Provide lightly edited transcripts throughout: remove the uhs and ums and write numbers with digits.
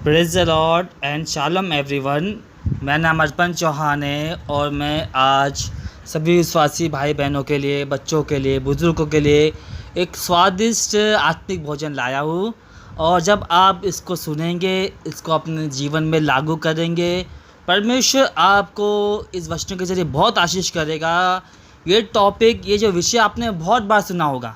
Praise the Lord and Shah Alam everyone. मेरा नाम अर्पण चौहान है और मैं आज सभी विश्वासी भाई बहनों के लिए, बच्चों के लिए, बुज़ुर्गों के लिए एक स्वादिष्ट आत्मिक भोजन लाया हूँ। और जब आप इसको सुनेंगे, इसको अपने जीवन में लागू करेंगे, परमेश्वर आपको इस वचनों के ज़रिए बहुत आशीष करेगा। ये टॉपिक, ये जो विषय आपने बहुत बार सुना होगा,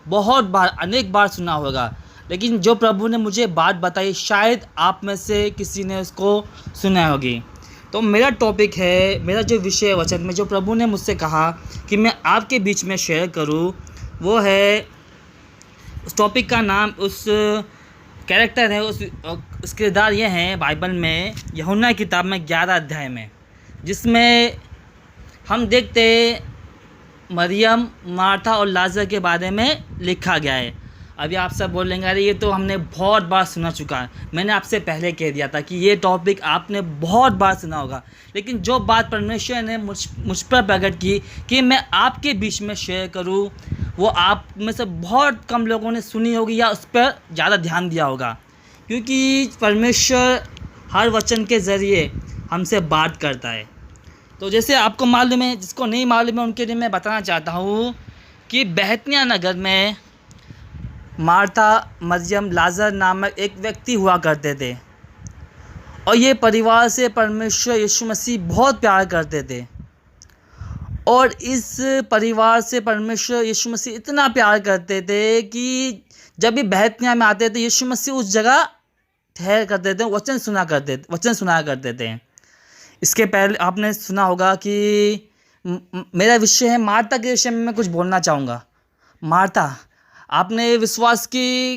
बहुत बार, अनेक बार सुना होगा, लेकिन जो प्रभु ने मुझे बात बताई शायद आप में से किसी ने उसको सुना होगी। तो मेरा टॉपिक है, मेरा जो विषय वचन में जो प्रभु ने मुझसे कहा कि मैं आपके बीच में शेयर करूं, वो है, उस टॉपिक का नाम, उस कैरेक्टर है, उस किरदार ये हैं बाइबल में, यूहन्ना की किताब में 11 अध्याय में, जिसमें हम देखते मरियम, मार्था और लाजर के बारे में लिखा गया है। अभी आप सब बोलेंगे अरे ये तो हमने बहुत बार सुना चुका है। मैंने आपसे पहले कह दिया था कि ये टॉपिक आपने बहुत बार सुना होगा, लेकिन जो बात परमेश्वर ने मुझ पर प्रकट की कि मैं आपके बीच में शेयर करूं, वो आप में से बहुत कम लोगों ने सुनी होगी या उस पर ज़्यादा ध्यान दिया होगा, क्योंकि परमेश्वर हर वचन के ज़रिए हमसे बात करता है। तो जैसे आपको मालूम है, जिसको नहीं मालूम है उनके लिए मैं बताना चाहता हूँ कि बैतनिय्याह नगर में मार्था, मरियम, लाजर नामक एक व्यक्ति हुआ करते थे और ये परिवार से परमेश्वर यीशु मसीह बहुत प्यार करते थे। और इस परिवार से परमेश्वर यीशु मसीह इतना प्यार करते थे कि जब भी बैतनिय्याह में आते थे, यीशु मसीह उस जगह ठहर करते थे, वचन सुनाया करते थे। इसके पहले आपने सुना होगा कि मेरा विषय है मार्था के विषय में मैं कुछ बोलना चाहूँगा। मार्था, आपने विश्वास की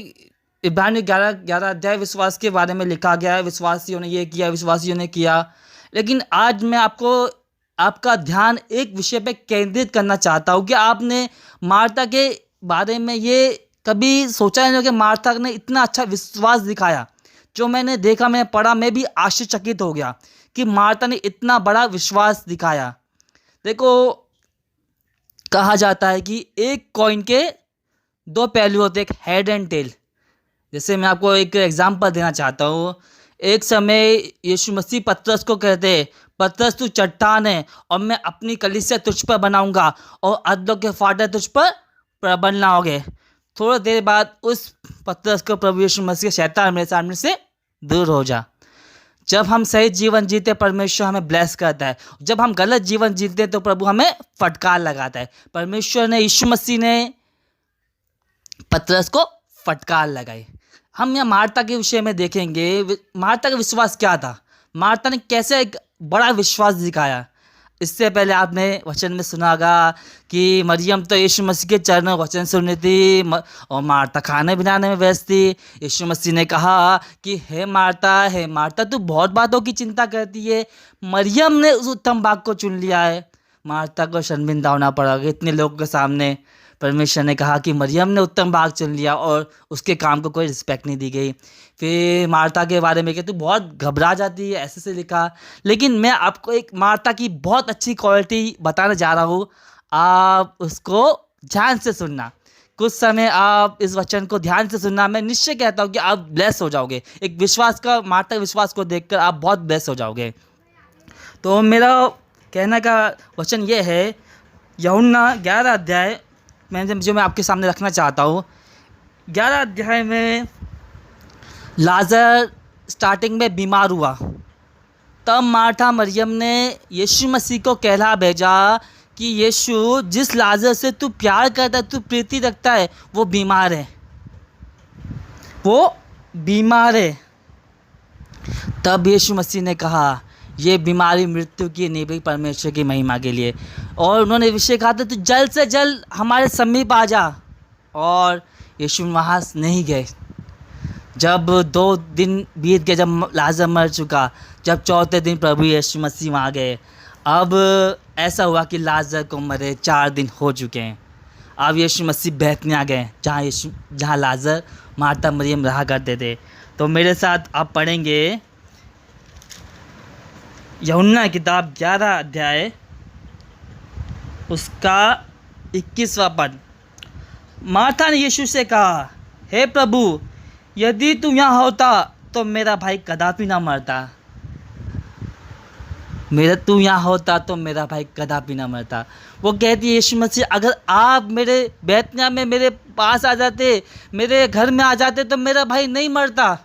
इब्रानियों 11 अध्याय विश्वास के बारे में लिखा गया है, विश्वासियों ने ये किया, विश्वासियों ने किया। लेकिन आज मैं आपका ध्यान एक विषय पे केंद्रित करना चाहता हूँ कि आपने मार्था के बारे में ये कभी सोचा नहीं कि मार्था ने इतना अच्छा विश्वास दिखाया। जो मैंने देखा, मैंने पढ़ा, मैं भी आश्चर्यचकित हो गया कि मार्था ने इतना बड़ा विश्वास दिखाया। देखो, कहा जाता है कि एक कॉइन के 2 पहलू होते, एक हेड एंड टेल। जैसे मैं आपको एक एग्जांपल देना चाहता हूँ। एक समय यीशु मसीह पतरस को कहते, पतरस तू चट्टान है और मैं अपनी कलीसिया तुझ पर बनाऊंगा और अधलों के फाटक तुझ पर प्रबल ना होंगे। थोड़ी देर बाद उस पतरस को प्रभु यीशु मसीह, शैतान मेरे सामने से दूर हो जा। जब हम सही जीवन जीते, परमेश्वर हमें ब्लेस करता है। जब हम गलत जीवन जीते तो प्रभु हमें फटकार लगाता है। परमेश्वर ने, यीशु मसीह ने पतरस को फटकार लगाई। हम यहाँ मार्था के विषय में देखेंगे, मार्था का विश्वास क्या था, मार्था ने कैसे एक बड़ा विश्वास दिखाया। इससे पहले आपने वचन में सुना होगा कि मरियम तो यीशु मसीह के चरणों वचन सुननी थी और मार्था खाने बनाने में व्यस्त थी। यीशु मसीह ने कहा कि हे मार्था, तू बहुत बातों की चिंता करती है, मरियम ने उस उत्तम भाग को चुन लिया है। मार्था को शर्मिंदा होना पड़ा इतने लोगों के सामने। परमेश्वर ने कहा कि मरियम ने उत्तम भाग चुन लिया और उसके काम को कोई रिस्पेक्ट नहीं दी गई। फिर मार्था के बारे में कि तू बहुत घबरा जाती है, ऐसे से लिखा। लेकिन मैं आपको एक मार्था की बहुत अच्छी क्वालिटी बताने जा रहा हूँ, आप उसको ध्यान से सुनना। कुछ समय आप इस वचन को ध्यान से सुनना। मैं निश्चय कहता हूँ कि आप ब्लेस हो जाओगे। एक विश्वास का, मार्था के विश्वास को देखकर आप बहुत ब्लेस हो जाओगे। तो मेरा कहने का वचन ये है, यूहन्ना 11 अध्याय जो मैं आपके सामने रखना चाहता हूँ। 11 अध्याय में लाजर स्टार्टिंग में बीमार हुआ, तब मार्था मरियम ने यीशु मसीह को कहला भेजा कि यीशु, जिस लाजर से तू प्यार करता है, तू प्रीति रखता है, वो बीमार है। तब यीशु मसीह ने कहा, ये बीमारी मृत्यु की नहीं भाई, परमेश्वर की महिमा के लिए। और उन्होंने विषय कहा था, तू जल्द से जल्द हमारे समीप आ जा। और यीशु वहाँ नहीं गए। जब 2 दिन बीत गए, जब लाजर मर चुका, जब 4थे दिन प्रभु यीशु मसीह वहाँ गए। अब ऐसा हुआ कि लाजर को मरे 4 दिन हो चुके हैं। अब यीशु मसीह बैतनिय्याह गए, जहाँ लाजर, मार्था, मरियम रहा करते थे। तो मेरे साथ आप पढ़ेंगे यूहन्ना किताब 11 अध्याय उसका 21वां पद। मार्था ने यीशु से कहा, हे प्रभु, यदि तू यहाँ होता तो मेरा भाई कदापि ना मरता। मेरा तू यहाँ होता तो मेरा भाई कदापि ना मरता। वो कहती है यीशु मसीह, अगर आप मेरे बैतनिया में मेरे पास आ जाते, मेरे घर में आ जाते तो मेरा भाई नहीं मरता।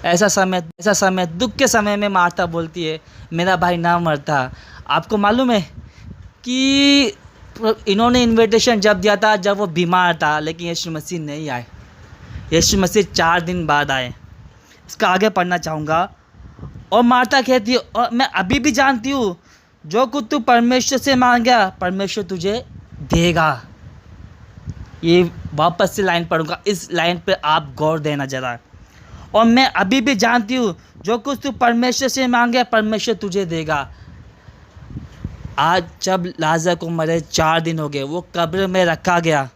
ऐसा समय दुख के समय में मार्था बोलती है मेरा भाई ना मरता। आपको मालूम है कि इन्होंने इनविटेशन जब दिया था जब वो बीमार था, लेकिन यीशु मसीह नहीं आए। यीशु मसीह 4 दिन बाद आए। इसका आगे पढ़ना चाहूँगा। और मार्था कहती है, और मैं अभी भी जानती हूँ जो कुछ तू परमेश्वर से मांगा परमेश्वर तुझे देगा। ये वापस से लाइन पढ़ूंगा, इस लाइन पे आप गौर देना जरा। और मैं अभी भी जानती हूँ जो कुछ तू परमेश्वर से मांगे परमेश्वर तुझे देगा। आज जब लाजर को मरे 4 दिन हो गए, वो कब्र में रखा गया,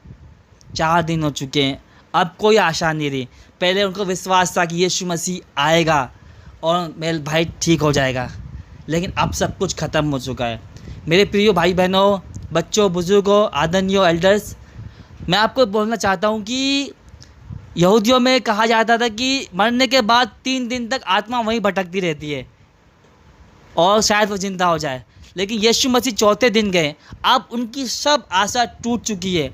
4 दिन हो चुके हैं, अब कोई आशा नहीं रही। पहले उनको विश्वास था कि यीशु मसीह आएगा और मेरा भाई ठीक हो जाएगा, लेकिन अब सब कुछ ख़त्म हो चुका है। मेरे प्रिय भाई बहनों, बच्चों, बुज़ुर्गों, आदरणीय एल्डर्स, मैं आपको बोलना चाहता हूँ कि यहूदियों में कहा जाता था कि मरने के बाद 3 दिन तक आत्मा वहीं भटकती रहती है और शायद वो जिंदा हो जाए, लेकिन यीशु मसीह 4थे दिन गए। अब उनकी सब आशा टूट चुकी है।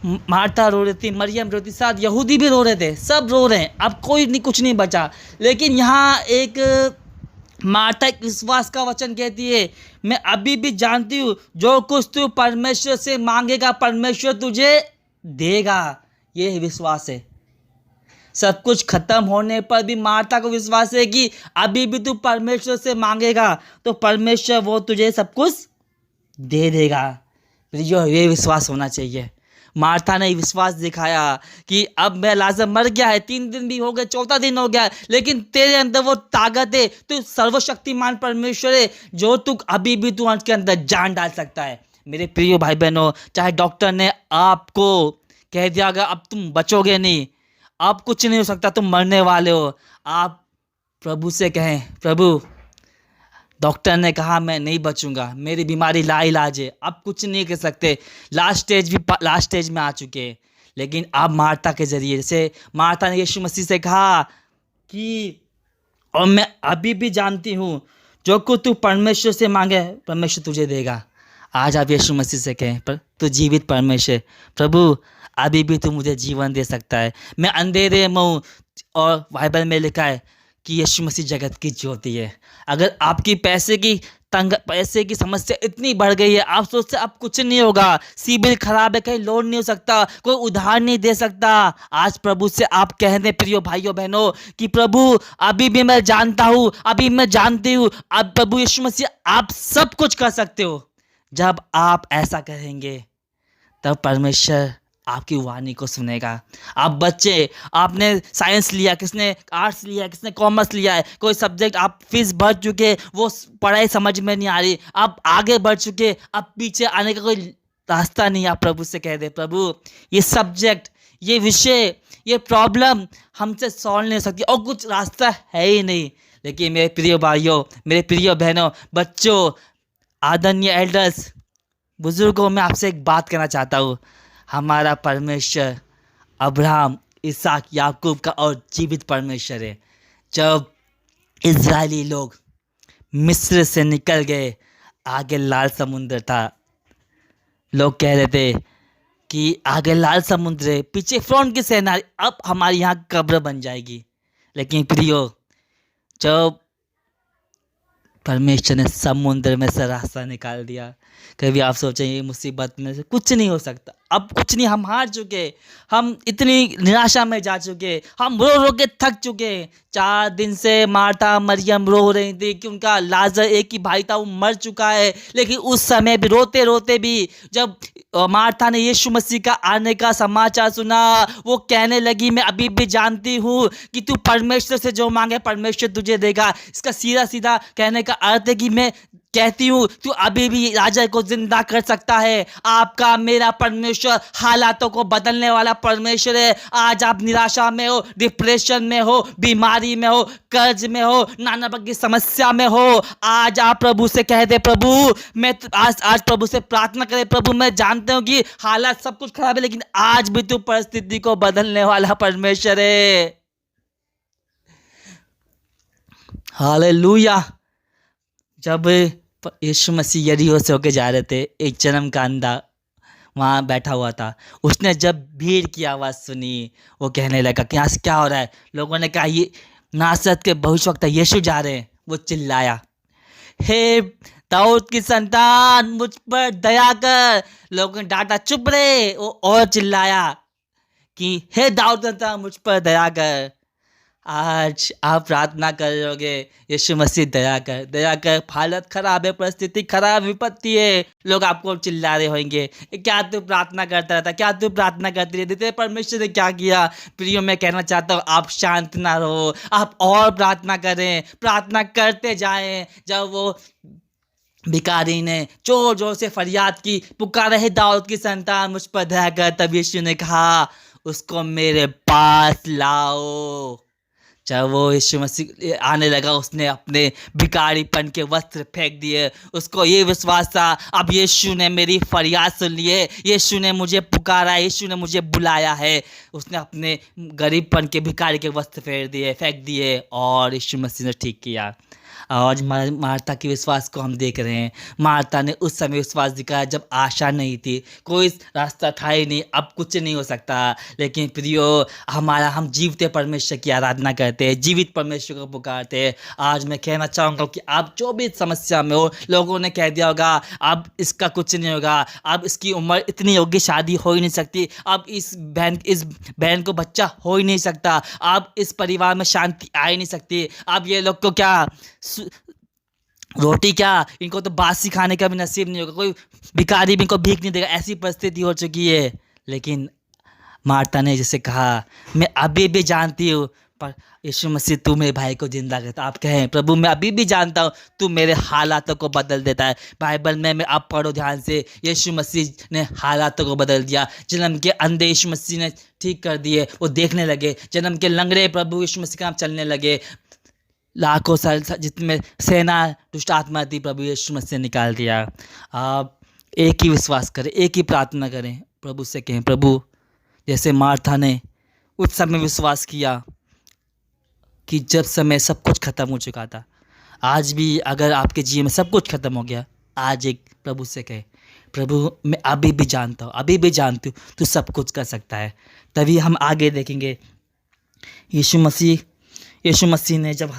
मार्था रो रही थी, मरियम रो रही थी, साथ यहूदी भी रो रहे थे, सब रो रहे हैं, अब कोई नहीं, कुछ नहीं बचा। लेकिन यहाँ एक मार्था एक विश्वास का वचन कहती है, मैं अभी भी जानती हूँ जो कुछ तू परमेश्वर से मांगेगा परमेश्वर तुझे देगा। ये विश्वास है। सब कुछ खत्म होने पर भी मार्था को विश्वास है कि अभी भी तू परमेश्वर से मांगेगा तो परमेश्वर वो तुझे सब कुछ दे देगा। ये विश्वास होना चाहिए। मार्था ने विश्वास दिखाया कि अब मैं लाजर मर गया है, 3 दिन भी हो गए, 4था दिन हो गया, लेकिन तेरे अंदर वो ताकत है, तू सर्वशक्तिमान परमेश्वर है, जो तू अभी भी तू उसके अंदर जान डाल सकता है। मेरे प्रिय भाई बहनों, चाहे डॉक्टर ने आपको कह दिया अगर अब तुम बचोगे नहीं, अब कुछ नहीं हो सकता, तुम मरने वाले हो, आप प्रभु से कहें, प्रभु डॉक्टर ने कहा मैं नहीं बचूंगा, मेरी बीमारी लाइलाज है, अब कुछ नहीं कर सकते, लास्ट स्टेज में आ चुके हैं। लेकिन अब मार्था के जरिए, जैसे मार्था ने यीशु मसीह से कहा कि और मैं अभी भी जानती हूँ जो कुछ तू परमेश्वर से मांगे परमेश्वर तुझे देगा। आज आप यीशु मसीह से कहें, पर तू जीवित परमेश्वर, प्रभु अभी भी तू मुझे जीवन दे सकता है, मैं अंधेरे में हूँ। और बाइबल में लिखा है कि यीशु मसीह जगत की ज्योति है। अगर आपकी पैसे की समस्या इतनी बढ़ गई है, आप सोचते अब कुछ नहीं होगा, सिबिल खराब है, कहीं लोन नहीं हो सकता, कोई उधार नहीं दे सकता, आज प्रभु से आप कह दें प्रियो भाइयों बहनों कि प्रभु अभी भी मैं जानता हूँ, अभी मैं जानती हूँ, अब प्रभु यीशु मसीह आप सब कुछ कर सकते हो। जब आप ऐसा कहेंगे तब परमेश्वर आपकी वाणी को सुनेगा। आप बच्चे, आपने साइंस लिया, किसने आर्ट्स लिया, किसने कॉमर्स लिया है, कोई सब्जेक्ट आप फीस भर चुके, वो पढ़ाई समझ में नहीं आ रही, आप आगे बढ़ चुके, अब पीछे आने का कोई रास्ता नहीं। आप प्रभु से कह दे, प्रभु ये सब्जेक्ट, ये विषय, ये प्रॉब्लम हमसे सॉल्व नहीं हो सकती और कुछ रास्ता है ही नहीं। लेकिन मेरे प्रिय भाइयों, मेरे प्रिय बहनों, बच्चों, आदरणीय एल्डर्स, बुजुर्गों, मैं आपसे एक बात कहना चाहता हूँ। हमारा परमेश्वर अब्राहम, इसहाक, याकूब का और जीवित परमेश्वर है। जब इज़राइली लोग मिस्र से निकल गए, आगे लाल समुद्र था, लोग कह रहे थे कि आगे लाल समुद्र है, पीछे फ़िरौन की सेना, अब हमारी यहाँ कब्र बन जाएगी। लेकिन प्रियो, जब परमेश्वर ने समुद्र में से रास्ता निकाल दिया, कभी आप सोचें ये मुसीबत में से कुछ नहीं हो सकता, अब कुछ नहीं, हम हार चुके, हम इतनी निराशा में जा चुके, हम रो रो के थक चुके। 4 दिन से मार्था मरियम रो रही थी कि उनका लाजर, एक ही भाई था, वो मर चुका है। लेकिन उस समय भी रोते रोते भी जब मार्था ने यीशु मसीह का आने का समाचार सुना, वो कहने लगी मैं अभी भी जानती हूँ कि तू परमेश्वर से जो मांगे परमेश्वर तुझे देगा। इसका सीधा सीधा कहने का अर्थ है कि मैं कहती हूँ तू अभी भी राजा को जिंदा कर सकता है। आपका मेरा परमेश्वर हालातों को बदलने वाला परमेश्वर है। आज आप निराशा में हो, डिप्रेशन में हो, बीमारी में हो, कर्ज में हो, नाना प्रकार की समस्या में हो, आज आप प्रभु से कह दे, प्रभु मैं आज प्रभु से प्रार्थना करें, प्रभु मैं जानता हूँ कि हालात सब कुछ खराब है, लेकिन आज भी तू परिस्थिति को बदलने वाला परमेश्वर है। हालेलुया। जब यीशु मसीह यरीहो से होके जा रहे थे, एक जन्म का अंधा वहाँ बैठा हुआ था। उसने जब भीड़ की आवाज़ सुनी, वो कहने लगा कि यहाँ से क्या हो रहा है। लोगों ने कहा ये नासरत के भविष्यवक्ता यीशु जा रहे हैं। वो चिल्लाया, हे दाऊद की संतान मुझ पर दया कर। लोगों ने डांटा, चुप रहे। वो और चिल्लाया कि हे दाऊद की संतान मुझ पर दया कर। आज आप प्रार्थना करोगे, यीशु मसीह दया कर। हालत खराब है, परिस्थिति खराब, विपत्ति है, लोग आपको चिल्ला रहे होंगे, क्या तू प्रार्थना करता रहता, क्या तू प्रार्थना करती रहती, तेरे परमेश्वर ने क्या किया। प्रियो मैं कहना चाहता हूँ, आप शांत ना रहो, आप और प्रार्थना करें, प्रार्थना करते जाएं। जब वो भिखारी ने जोर जोर से फरियाद की, पुकारा, है दाऊद की संतान मुझ पर दया कर, तब यीशु ने कहा उसको मेरे पास लाओ। जब वो यीशु मसीह आने लगा, उसने अपने भिखारीपन के वस्त्र फेंक दिए। उसको ये विश्वास था, अब यीशु ने मेरी फरियाद सुन ली है, यीशु ने मुझे पुकारा है, यीशु ने मुझे बुलाया है। उसने अपने गरीबपन के भिखारी के वस्त्र फेंक दिए और यीशु मसीह ने ठीक किया। आज मार्था के विश्वास को हम देख रहे हैं। मार्था ने उस समय विश्वास दिखाया जब आशा नहीं थी, कोई रास्ता था ही नहीं, अब कुछ नहीं हो सकता। लेकिन प्रियो, हम जीवते परमेश्वर की आराधना करते हैं, जीवित परमेश्वर को पुकारते हैं। आज मैं कहना चाहूँगा कि आप जो भी समस्या में हो, लोगों ने कह दिया होगा अब इसका कुछ नहीं होगा, अब इसकी उम्र इतनी होगी, शादी हो ही नहीं सकती, अब इस बहन को बच्चा हो ही नहीं सकता, अब इस परिवार में शांति आ ही नहीं सकती, अब ये लोग को क्या रोटी क्या, इनको तो बासी खाने का भी नसीब नहीं होगा, कोई भिखारी भी इनको भीख नहीं देगा, ऐसी परिस्थिति हो चुकी है। लेकिन मार्था ने जैसे कहा, मैं अभी भी जानती हूँ पर यीशु मसीह तू मेरे भाई को जिंदा करता। आप कहें, प्रभु मैं अभी भी जानता हूँ तू मेरे हालातों को बदल देता है। बाइबल में आप पढ़ो ध्यान से, यीशु मसीह ने हालातों को बदल दिया। जन्म के अंधे यीशु मसीह ने ठीक कर दिए, वो देखने लगे। जन्म के लंगड़े प्रभु यीशु मसीह के नाम चलने लगे। लाखों साल जितने सेना दुष्ट आत्मा थी, प्रभु यीशु मसीह ने निकाल दिया। आप एक ही विश्वास करें, एक ही प्रार्थना करें, प्रभु से कहें, प्रभु जैसे मार्था ने उस समय विश्वास किया कि जब समय सब कुछ खत्म हो चुका था, आज भी अगर आपके जीवन में सब कुछ खत्म हो गया, आज एक प्रभु से कहे, प्रभु मैं अभी भी जानता हूँ, अभी भी जानती हूँ तू सब कुछ कर सकता है। तभी हम आगे देखेंगे। यीशु मसीह ने जब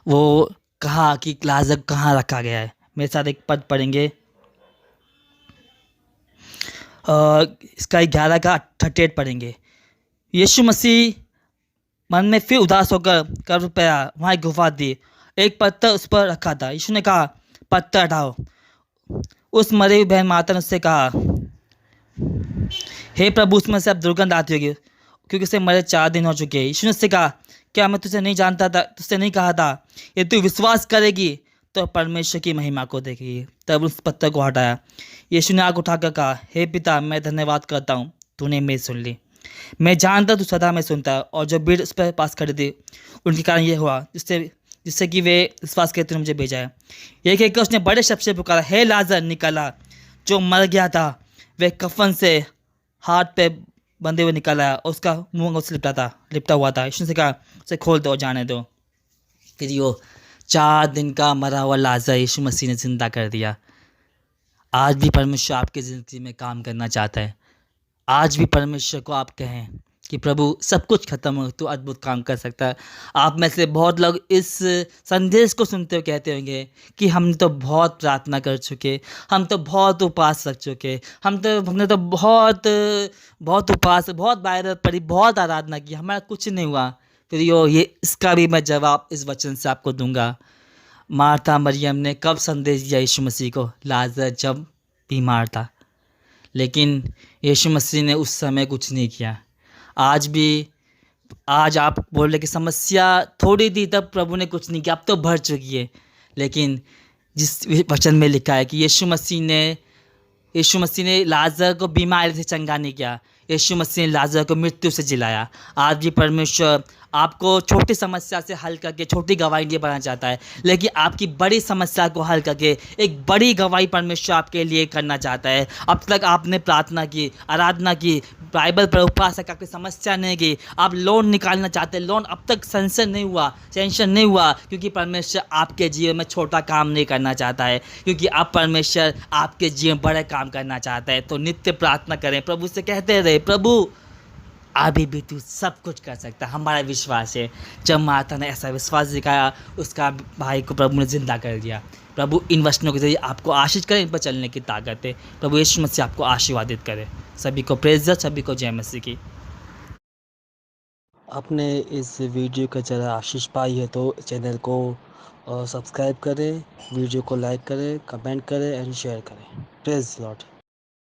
वो कहा कि लाजर कहाँ रखा गया है, मेरे साथ एक पद पढ़ेंगे, इसका 11 का 38 पढ़ेंगे। यीशु मसीह मन में फिर उदास होकर कर पाया, वहाँ एक गुफा थी, एक पत्थर उस पर रखा था। यीशु ने कहा पत्थर हटाओ। उस मरे हुई बहन माता ने उससे कहा, हे प्रभु उसमें से अब दुर्गंध आती होगी क्योंकि उसे मरे 4 दिन हो चुके हैं। यीशु ने उससे कहा, क्या मैं तुझसे नहीं जानता था, तुझसे नहीं कहा था, ये तू विश्वास करेगी तो परमेश्वर की महिमा को देखेगी। तब उस पत्थर को हटाया। यीशु ने आग उठाकर कहा, हे पिता मैं धन्यवाद करता हूँ, तूने मेरी सुन ली। मैं जानता तू सदा में सुनता है। और जो भीड़ उस पर पास खड़ी थी उनके कारण ये हुआ जिससे कि वे विश्वास करते मुझे भेजा है। ये कहकर उसने बड़े शब्द से पुकारा, हे लाजर निकला। जो मर गया था वह कफन से हाथ पे बंधे हुए निकल आया और उसका मुंह उससे लिपटा हुआ था। यीशु ने कहा उसे खोल दो, जाने दो। फिर यो 4 दिन का मरा हुआ लाजर यीशु मसीह ने जिंदा कर दिया। आज भी परमेश्वर आपकी ज़िंदगी में काम करना चाहता है। आज भी परमेश्वर को आप कहें कि प्रभु सब कुछ खत्म हो तो अद्भुत काम कर सकता है। आप में से बहुत लोग इस संदेश को सुनते हुए कहते होंगे कि हम तो बहुत प्रार्थना कर चुके, हम तो बहुत उपवास रख चुके, हमने तो बहुत उपवास, बहुत बाइबल पढ़ी, बहुत आराधना की, हमारा कुछ नहीं हुआ। फिर ये इसका भी मैं जवाब इस वचन से आपको दूंगा। मार्था मरियम ने कब संदेश दिया यीशु मसीह को? लाजर जब बीमार था, लेकिन यीशु मसीह ने उस समय कुछ नहीं किया। आज आप बोल रहे कि समस्या थोड़ी थी तब प्रभु ने कुछ नहीं किया, अब तो बढ़ चुकी है। लेकिन जिस वचन में लिखा है कि यीशु मसीह ने लाजर को बीमारी से चंगा नहीं किया, यीशु मसीह ने लाजर को मृत्यु से जिलाया। आज भी परमेश्वर आपको छोटी समस्या से हल करके छोटी गवाही लिए बनाना चाहता है, लेकिन आपकी बड़ी समस्या को हल करके एक बड़ी गवाही परमेश्वर आपके लिए करना चाहता है। अब तक आपने प्रार्थना की, आराधना की, बाइबल पर उपासक आपकी समस्या नहीं की, आप लोन निकालना चाहते हैं, लोन अब तक सेंशन नहीं हुआ, टेंशन नहीं हुआ, क्योंकि परमेश्वर आपके जीवन में छोटा काम नहीं करना चाहता है, क्योंकि अब परमेश्वर आपके जीवन में बड़े काम करना चाहता है। तो नित्य प्रार्थना करें, प्रभु से कहते रहे, प्रभु अभी भी तू सब कुछ कर सकता है, हमारा विश्वास है। जब माता ने ऐसा विश्वास दिखाया, उसका भाई को प्रभु ने जिंदा कर दिया। प्रभु इन वचनों के जरिए आपको आशीष करें, इन पर चलने की ताकत है। प्रभु यीशु मसीह आपको आशीर्वादित करे। सभी को प्रेज़, सभी को जय मसीह की। आपने इस वीडियो का ज़रा आशीष पाई है तो चैनल को सब्सक्राइब करें, वीडियो को लाइक करें, कमेंट करें एंड शेयर करें। Praise Lord.